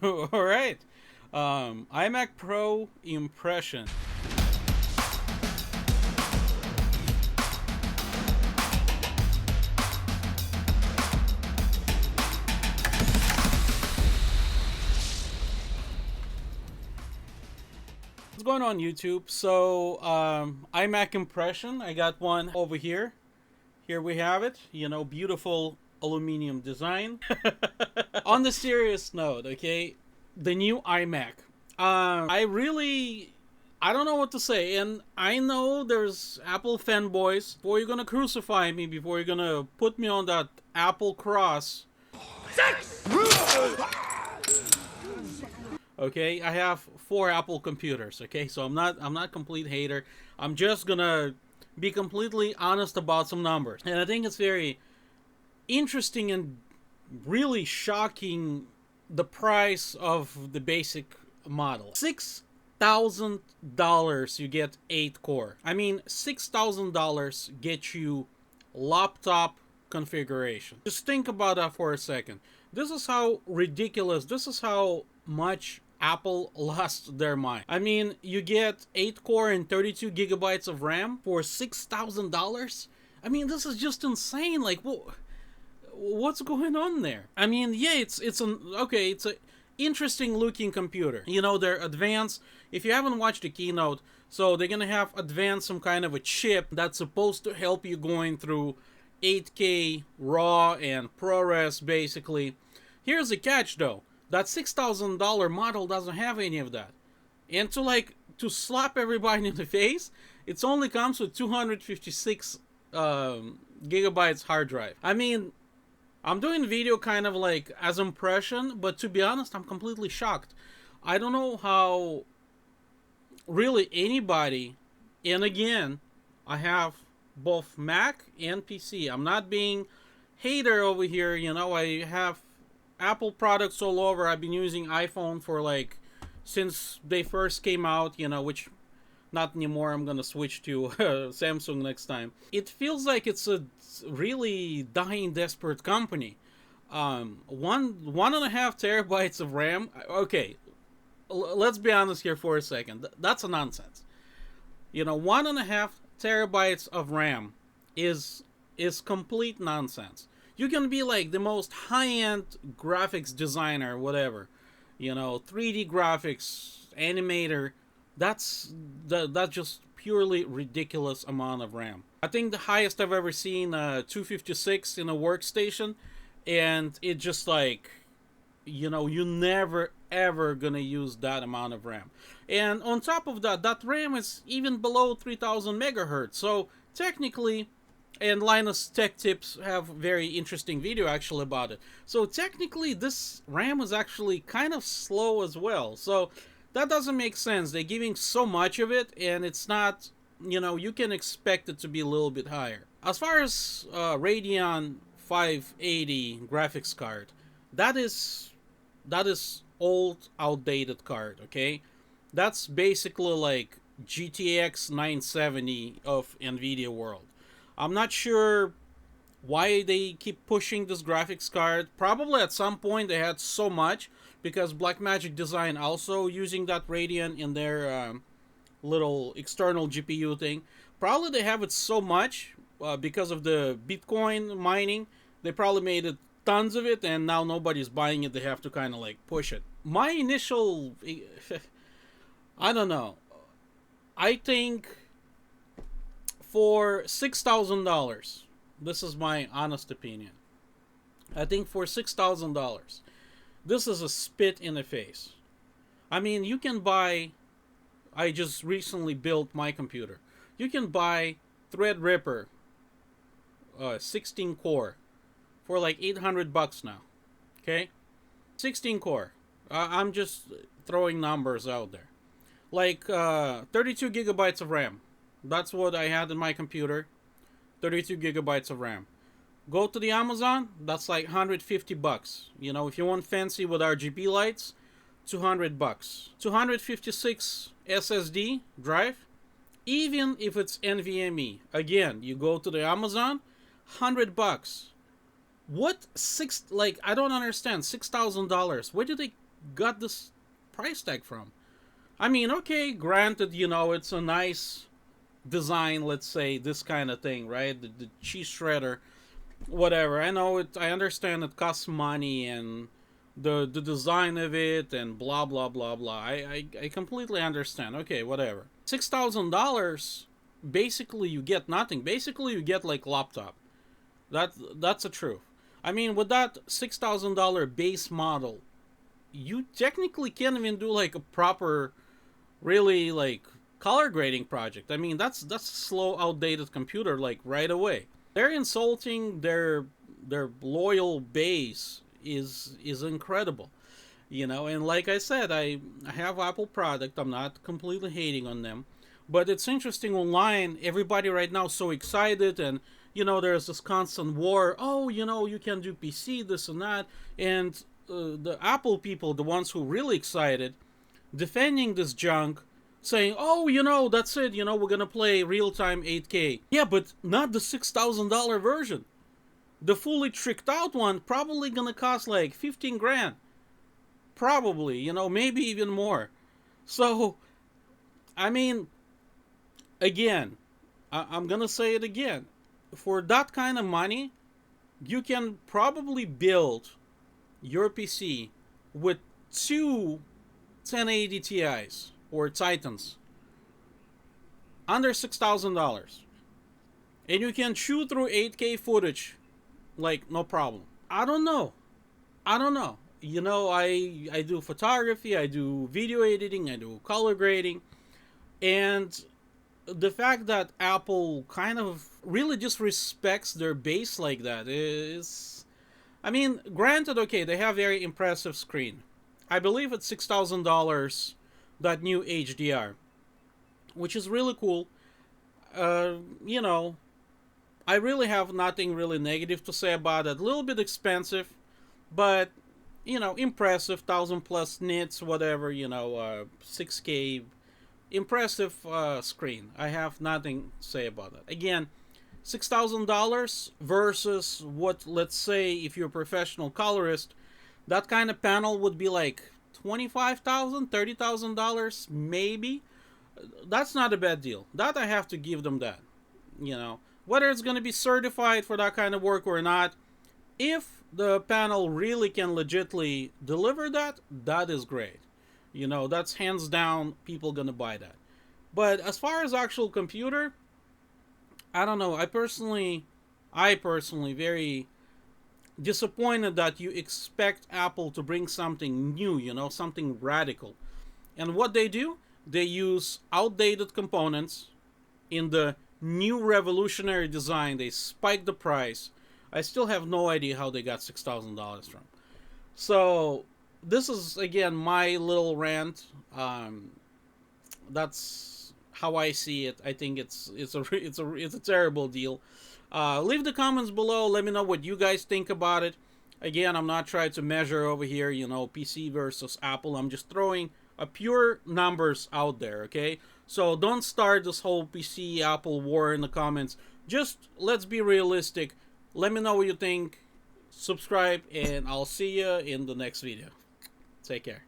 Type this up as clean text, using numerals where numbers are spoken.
All right. iMac Pro impression. What's going on YouTube? So iMac impression. I got one over here. Here we have it. You know, beautiful aluminum design. On the serious note, okay, the new iMac. I don't know what to say, and I know there's Apple fanboys. Before you're gonna crucify me, before you're gonna put me on that Apple cross. Okay, I have 4 Apple computers. Okay, so I'm not complete hater. I'm just gonna be completely honest about some numbers, and I think it's very interesting and really shocking the price of the basic model. $6,000 you get 8 core. I mean, $6,000 get you laptop configuration. Just think about that for a second. This is how ridiculous, this is how much Apple lost their mind. I mean, you get 8 core and 32 gigabytes of RAM for $6,000? I mean, this is just insane. Like, what's going on there? I mean, yeah, it's a interesting looking computer. You know, they're advanced. If you haven't watched the keynote, so they're gonna have advanced some kind of a chip that's supposed to help you going through 8K RAW and ProRes basically. Here's the catch though. That $6,000 model doesn't have any of that. And to slap everybody in the face, it only comes with 256 gigabytes hard drive. I mean, I'm doing video kind of like as impression, but to be honest, I'm completely shocked. I don't know how really anybody, and again, I have both Mac and PC. I'm not being hater over here, you know, I have Apple products all over. I've been using iPhone for like since they first came out, you know, which not anymore. I'm gonna switch to Samsung next time. It feels like it's a really dying, desperate company. 1.5 terabytes of RAM. Okay, let's be honest here for a second. That's a nonsense. You know, 1.5 terabytes of RAM is complete nonsense. You can be like the most high-end graphics designer, whatever. You know, 3D graphics, animator. That's just purely ridiculous amount of RAM. I think the highest I've ever seen 256 in a workstation, and it just like, you know, you never ever gonna use that amount of RAM. And on top of that, that RAM is even below 3000 megahertz. So technically, and Linus Tech Tips have very interesting video actually about it. So technically, this RAM is actually kind of slow as well. So that doesn't make sense. They're giving so much of it, and it's not, you know, you can expect it to be a little bit higher. As far as Radeon 580 graphics card, that is old, outdated card, okay? That's basically like GTX 970 of NVIDIA world. I'm not sure why they keep pushing this graphics card. Probably at some point they had so much because Blackmagic Design also using that Radeon in their little external GPU thing. Probably they have it so much because of the Bitcoin mining. They probably made it tons of it, and now nobody's buying it. They have to kind of like push it. My initial, I don't know. I think for $6,000, this is my honest opinion. I think for $6,000, this is a spit in the face. I mean, you can buy. I just recently built my computer. You can buy Threadripper 16 core for like $800 now. Okay, 16 core. I'm just throwing numbers out there. Like 32 gigabytes of RAM. That's what I had in my computer. 32 gigabytes of RAM. Go to the Amazon, that's like $150. You know, if you want fancy with RGB lights, $200. 256 SSD drive, even if it's NVMe. Again, you go to the Amazon, $100. What I don't understand. $6,000. Where do they got this price tag from? I mean, okay, granted, it's a nice design, let's say, this kind of thing, right? The cheese shredder, whatever. I know it, I understand it costs money and the design of it and blah blah blah blah. I completely understand. Okay, whatever. $6,000, basically you get nothing. Basically you get like laptop. That's the truth. I mean, with that $6,000 base model, you technically can't even do like a proper, really like color grading project. I mean, that's a slow, outdated computer like right away. They're insulting their loyal base is incredible, And like I said, I have Apple product. I'm not completely hating on them, but it's interesting online. Everybody right now is so excited, and there's this constant war. Oh, you can do PC, this and that, and the Apple people, the ones who really excited, defending this junk, saying, "Oh, that's it. We're gonna play real time 8K." Yeah, but not the $6,000 version. The fully tricked out one probably gonna cost like 15 grand. Probably, maybe even more. So, I mean, again, I'm gonna say it again. For that kind of money, you can probably build your PC with two 1080 Ti's or Titans under $6,000, and you can chew through 8K footage like no problem. I don't know. I don't know. I do photography, I do video editing, I do color grading, and the fact that Apple kind of really just respects their base like that is, I mean, granted, okay, they have very impressive screen. I believe it's $6,000, that new HDR, which is really cool. Uh, you know, I really have nothing really negative to say about it. A little bit expensive, but impressive. 1,000+ nits, whatever. 6K, impressive screen. I have nothing to say about it. Again, $6,000 versus what, let's say, if you're a professional colorist, that kind of panel would be like $25,000, $30,000, maybe. That's not a bad deal. That I have to give them that. Whether it's going to be certified for that kind of work or not, if the panel really can legitimately deliver that, that is great. That's hands down, people gonna buy that. But as far as actual computer, I don't know. I personally very disappointed that you expect Apple to bring something new, something radical. And what they do, they use outdated components in the new revolutionary design. They spike the price. I still have no idea how they got $6,000 from. So this is again my little rant. That's how I see it. I think it's a terrible deal. Leave the comments below. Let me know what you guys think about it. Again, I'm not trying to measure over here, PC versus Apple. I'm just throwing a pure numbers out there, okay? So don't start this whole PC Apple war in the comments. Just let's be realistic. Let me know what you think. Subscribe, and I'll see you in the next video. Take care.